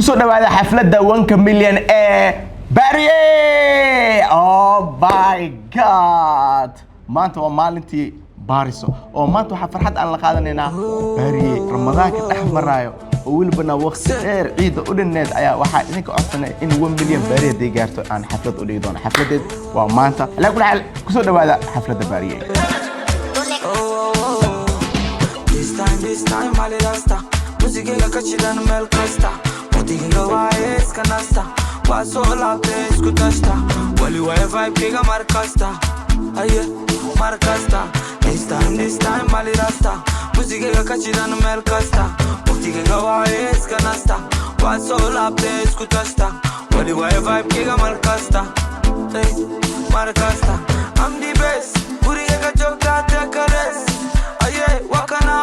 kusoo dhawaada xafladda 1 milyan ee Bariye. Oh my god, maanta waa maalintii baariso oo maanta waxa farxad aan la qaadanaynaa Bariye ramadaanka dhex maraayo oo weliba waqti dheer ciid u dhineed ayaa waxa idinka codsanay in 1 milyan Bariye ay gaarto aan xaflad u dhigi doono. xafladeed waa maanta la kula kusoo dhawaada xafladda Bariye. This time mali rasta musiga kachidan mel kasta odiga waes kanasta wasola place kutasta wali wifi piga markasta aye markasta this time mali rasta musiga kachidan mel kasta odiga waes kanasta wasola place kutasta wali wifi piga markasta hey markasta I'm the best uriga kachoka takares aye wakana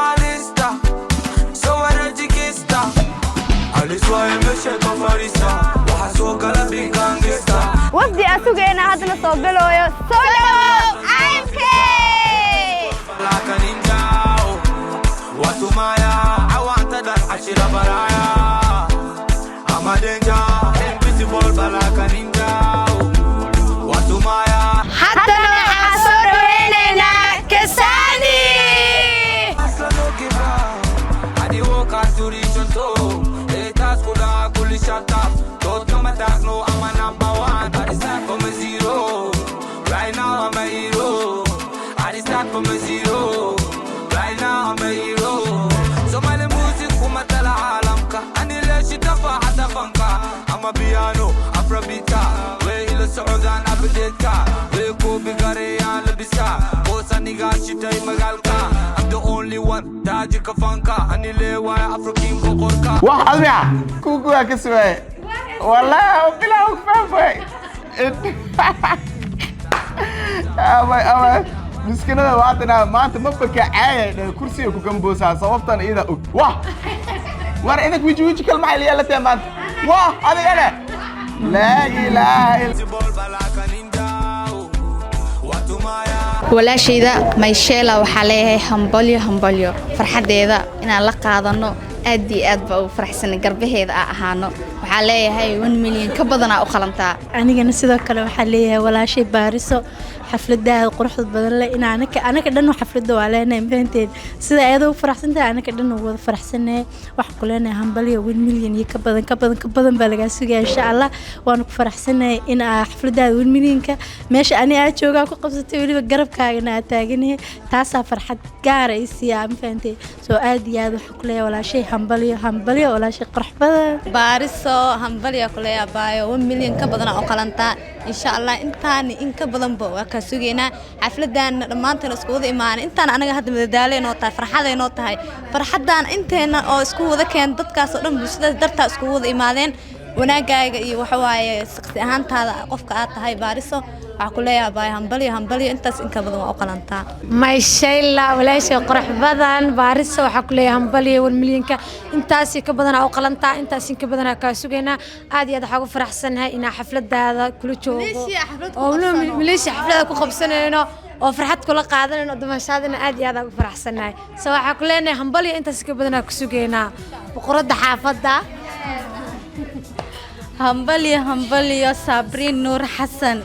وفدي أسوقنا هذا نصوبله يا سولو IMK لكن إنجاو واتمايا أوانت دار عشرة برايا أما دنجا invisible بلاكن إنجاو واتمايا حتى لو حصل ويننا كساني أصلا no give up I did walk out to reach on top Etas kuda kuli shut up Don't come attack no I'm a number one I start from a zero Right now I'm a hero I start from a zero Right now I'm a hero So my music kumatala alamka Ani leshi tafa hata fanka I'm a piano Afrobeat We ilo Saudan Abedeka We ko bigare ya labiska Bosa niga shitay magalka I'm the only one Daji kafanka Ani lewa Afro King kokorka Wah Almia kuku akiswe والله بلا وفاء أما مسكينة وقتنا ما أنت ما بك عاية كرسي وكم بوسها صوفتنا إذا واه ورا إنك ويجي كلمة اللي يلا تمان واه هذا أنا لا إله إلا ولا شيء ذا ما يشيله وحليه همبليو فرحدة إن الله قاضنه أدي أدب وفرحسن قربه هذا أهانو وحليه هاي 1 مليون كبدنا أخلنتا أنا جالس ذا كلام حليه ولا شيء بارسو حفلة ده قرحة بدل إن أنا كدنا حفلة ده علينا بنتين سيدا هذا وفرحسن ده أنا كدنا هو فرحسن وحقولنا همبلي 1 مليون كبدن بلغاسو إن شاء الله وأنا فرحسن إن حفلة ده 1 مليون ماشي أنا أشوفك قبضتي ولي بقرب كأنا تاجني تاسع فرحة جاريس يا بنتين سو أدي هذا حقولي ولا شيء همبلي ولا شيء قرح بدل بارسو همبليو كليا بايو 1 مليون كبدنا أخلنتا إن شاء الله إنتاني إن كبدن بوا سوينا حفلدان dhamaanteen isku wada imaan intaan anaga hadda madadaalay noo tahay farxaday noo tahay farxadan inteena oo isku wada keen dadkaas oo dhan bulshada darta isku wada imaadeen wanaagaaga iyo waxa waaye shaqsi ahaantaada qofka aad tahay baariso waxa ku leeyahay hambaliyo intaas in ka badan waa u qalantaa ما شاء الله ولا شيء قرح بدن بارس وحكله همبلي والمليون كإنتاس كبدنا أو قلنتا إنتاس كبدنا كاسوجنا عادي هذا حاجة فرحسنها إن حفلة هذا كله شو أو ليش حفلة كل 5 سنين وفرحت كل قاعدة إنه قدام شادنا عادي هذا فرحسنها سواء حكلنا همبلي إنتاس كبدنا كاسوجنا بقرد حافظة همبليو صابرين نور حسن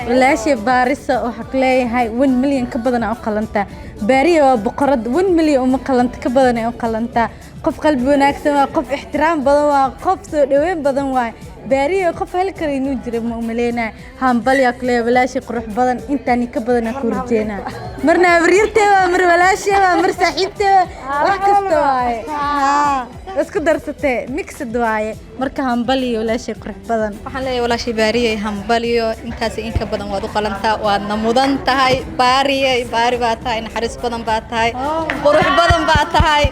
ولا شيء بارسة وحكلي هاي 1 مليون كبدنا أو قلنتا باريو بقرد 1 مليون مقلنت كبدنا أو قلنتا قف قلب وناكسما قف احترام بدن قف دوين بدن واي باريو قف هالكري نجرب مؤملينا همبليو كلي ولا شيء قروح بدن إنتاني كبدنا كورجينا مرنا بريرتها مر ولا شيء مر صاحبتها وحكستواي بس كدرستي ميكس دواي مركا همبليو ولا شيء قروح بدن وحنا ولا شيء باريو همبليو إنتاس إنك بدن وادو قلنتا ونمودن تهاي باري باتهاي نحرس بدن باتهاي قروح بدن باتهاي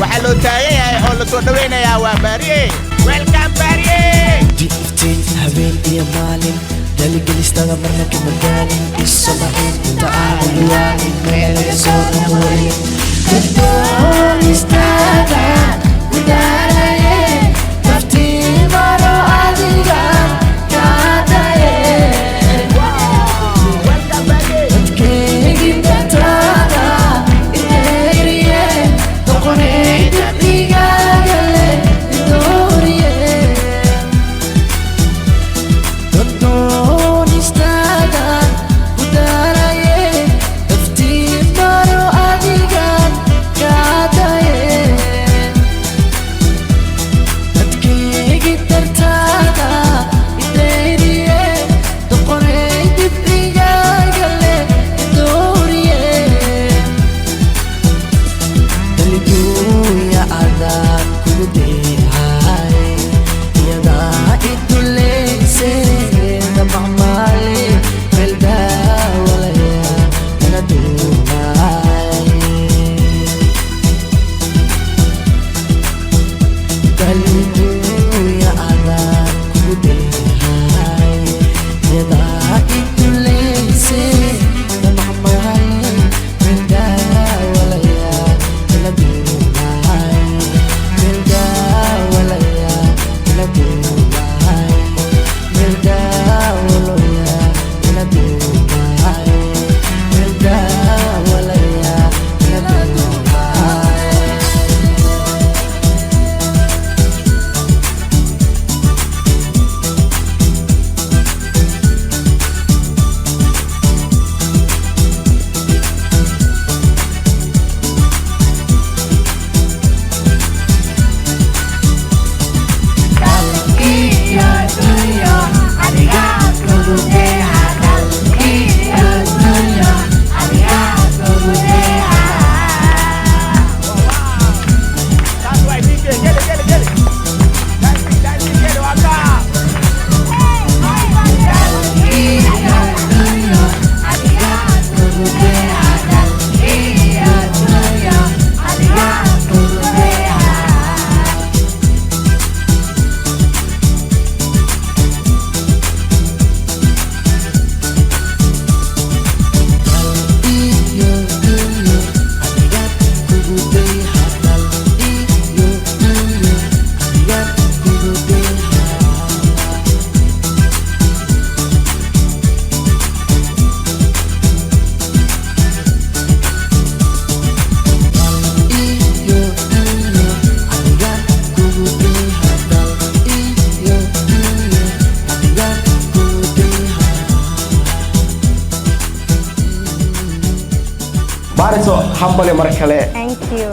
وحلو تايي oo la soo dhaweynaya waa Bariye. Welcome Bariye. جئتي حبيبي يا مالين دالي قلستاga marna ka madaalin isbaxin تعال وعلي meel soo dhaweey dadoo istaaga gudaaraye taftiima hambali mar kale thank you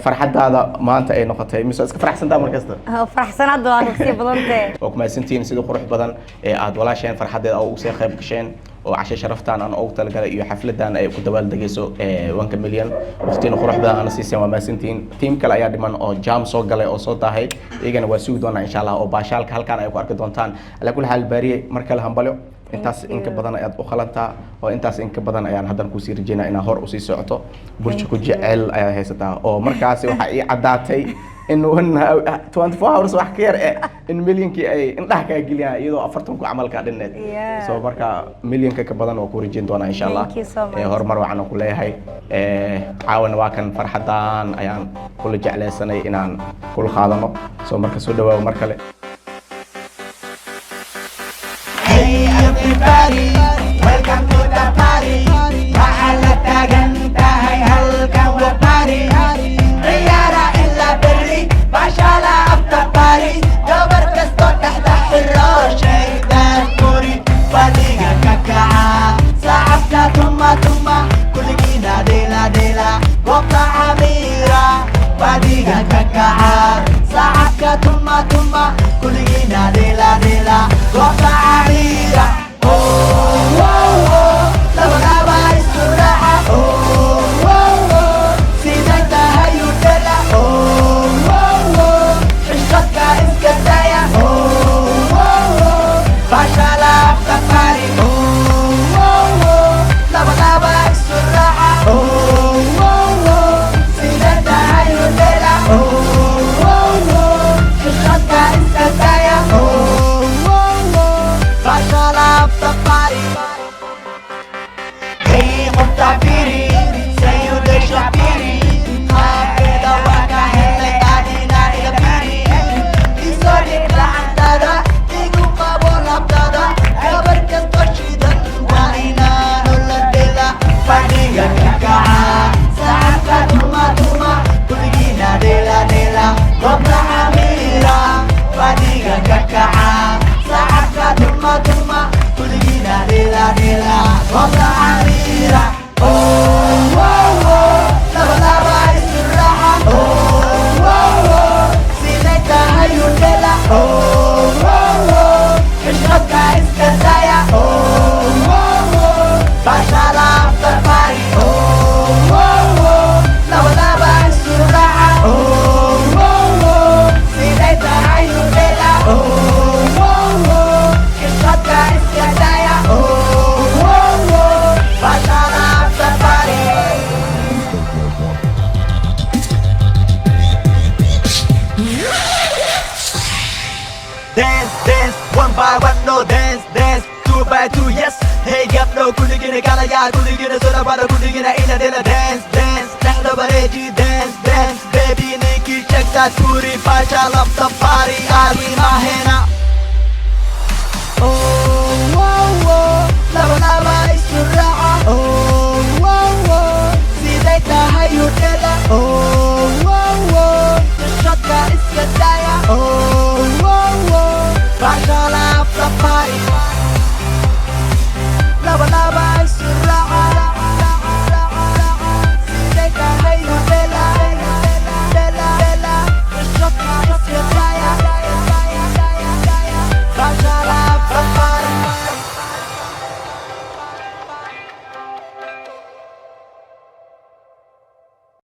farxadaada maanta ay noqotay mise iska faraxsantaa mar kasta faraxsanaad waa sii badantay oo kuma santiin sida qurux badan ee aad walaasheen farxadeeda oo ugu soo qayb gasheen oo casho sharaftaan aan ugu talagalay iyo xafladan ay ku dabaal degayso 1 milyan waqtiina qurux badan aan siisay waa maasantiin team kale ayaa dhiman oo jam soo galay oo soo tahay iyagana waa sugi doonaa insha Allah oo baashaalka halkaan ay ku arki doontaan ala kulli hal baariye mar kale hambalo intaas in ka badan ayaad u qalantaa oo intaas in ka badan ayaan hadan ku sii rajeynaa inaa hor u sii socoto bulsho ku jecel ayaa haysataa oo markaas waxa ii cadaatay in 24 hours wax ka yar in milyankii ay indhaha ka geliyaan iyadoo 40 ku camalka dhineed soo marka milyanka ka badan oo ku rajeyn doonaa insha Allah horumar waxaan ku leeyahay caawan waa kan farxadaan ayaan kula jeclaysanay inaan kula qaadano soo marka soo dhawaado mar kale Everybody, welcome to the party. Mahala tagantahay halkan wa party. Riyara illa berri, bashala after party. Gabar kasto tahta xiro shaydan kuri. Badiga kakaca, saabka tuma kuligina dela dela. Waqta amira, badiga kakaca, saabka tuma kuligina dela dela. Waqta amira.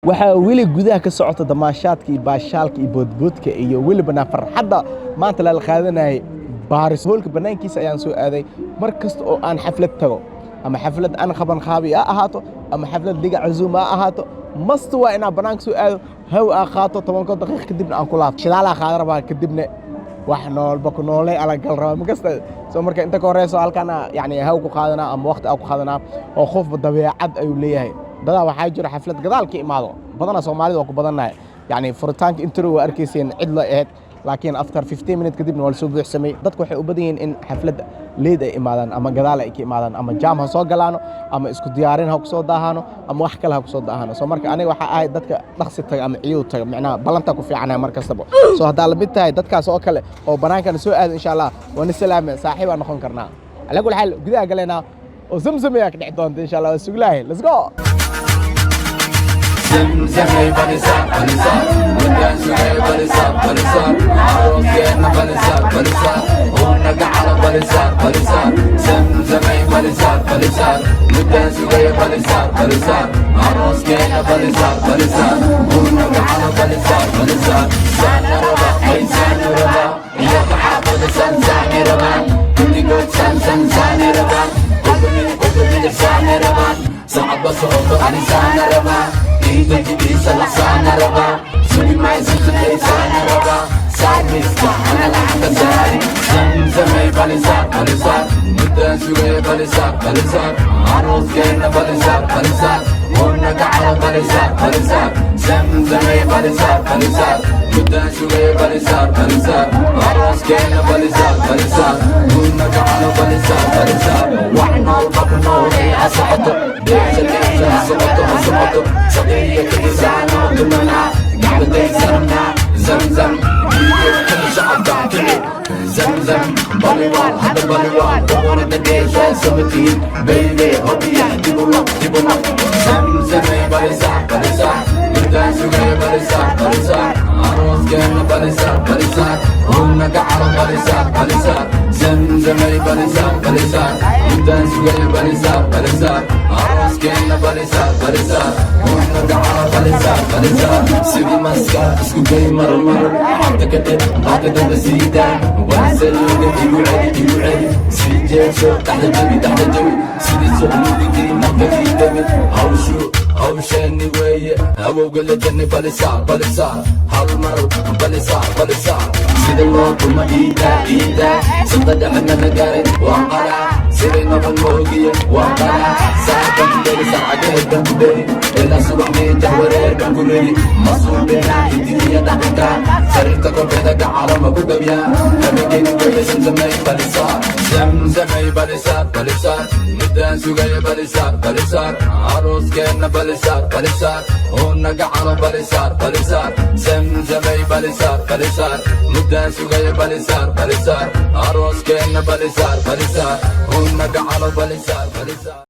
waxaa weli gudaha ka socota damaashaadka iyo baashaalka iyo boodboodka iyo welibana farxadda maanta la qaadanayay baaris hoolka banaankiisa ayaan soo aaday mar kasta oo aan xaflad tago ama xaflad aan qaban qaabi ahaato ama xaflad liga casuum ahaato masta waa inaan banaanka soo aado haw qaato 10 daqiiqo kadibna aan ku laabto shidaala qaadan rabaa kadibna wax noolba ku noolay ala gal rabaa makasta soo marka inta ka horeyso halkaan yani haw ku qaadana ama waqti aan ku qaadana oo qofba dabeecad ayuu leeyahay dadaa waxaa jira xaflad gadaal ka imaado badana Soomaalida waa ku badanahay yani furitaanka intro waa arkayseen cid la eed laakiin after 15 minutes kadibna wal soo buuxsamay dadku waxay u badan yihiin in xaflad leed ay imaadaan ama gadaal ay ka imaadaan ama jaam ha soo galaano ama isku diyaarin ha ku soo daahano ama wax kale ha ku soo daahano soo marka aniga waxa ahay dadka dhaqsi taga ama ciyow taga macnaha balanta ku fiicanahay mar kastaba soo hadaa la mid tahay dadkaas oo kale oo banaankan soo aad insha Allah waan salaame saaxiib aan noqon karnaa ala kulli xal gudaha galena oo zamzam ayaa ka dhix doonta insha Allah suglahay let's go زمزمي بلسان بلسان مدان سوي بلسان بلسان عروسنا بلسان بلسان ونقع على بلسان بلسان زمزمي بلسان بلسان مدان سوي بلسان بلسان عروسنا بلسان بلسان ونقع على بلسان بلسان سانا ربا اي سانا ربا يا محمد سانساني ربا كنتي قلت سانساني ربا قلت ساني ربا صعب صعب علي سانا ربا إيدك بيسا لحسانا ربا سوي معي سخلي سانا ربا ساعدني اسمع أنا لحظة ساري زمزمي بلسان بلسان مدان سوي بلسان بلسان عروس كينا بلسان بلسان ونقع على بلسان بلسان زمزمي بلسان بلسان مدان سوي بلسان بلسان عروس كينا بلسان بلسان ونقع على بلسان بلسان وحنا البطن ولي أسعته بيعجل أسعته صديقي كيسانا ودمنا قعدتي سرمنا زمزم كل شعب تعطيني زمزم بليوان هذا بليوان دور الدقيش سمتين بيبي هوبيا جيبونا زمزمي بلسان بلسان مدان سوي بلسان بلسان عروس كينا بلسان بلسان ونقع على بلسان بلسان زمزمي بلسان بلسان مدان سوي بلسان بلسان عروس كينا بلسان بلسان ونقع على بلسان بلسان سيدي مسكا اسكو جاي مرمر عندك كتب عندك بسيطة وانزل يقول عادي سيدي شو تحت الجوي سيدي سوق دي ما في دمي هاو شاني ويا هاو قل جني بلسان بلسان هالمر بلسان سيدي الموت ما ايدا صدق احنا نقارن وانقلع سيدي نبى الموقية وانقلع ساعة بدري ساعة جهد بدري إلا صبح ميجا ورير بنقولي مصروف بينا الدنيا ضحكة سريرتك وبيدك على ما بقبيا نبيجيني ويا زمزمي بلسان زمزمي بلسان بلسان مدان سوقي بلسان بلسان عروس كينا بلسان بلسان ونقع على بلسان بلسان زمزمي بلسان بلسان مدان سوقي بلسان بلسان عروس كينا بلسان بلسان ونقع على بلسان بلسان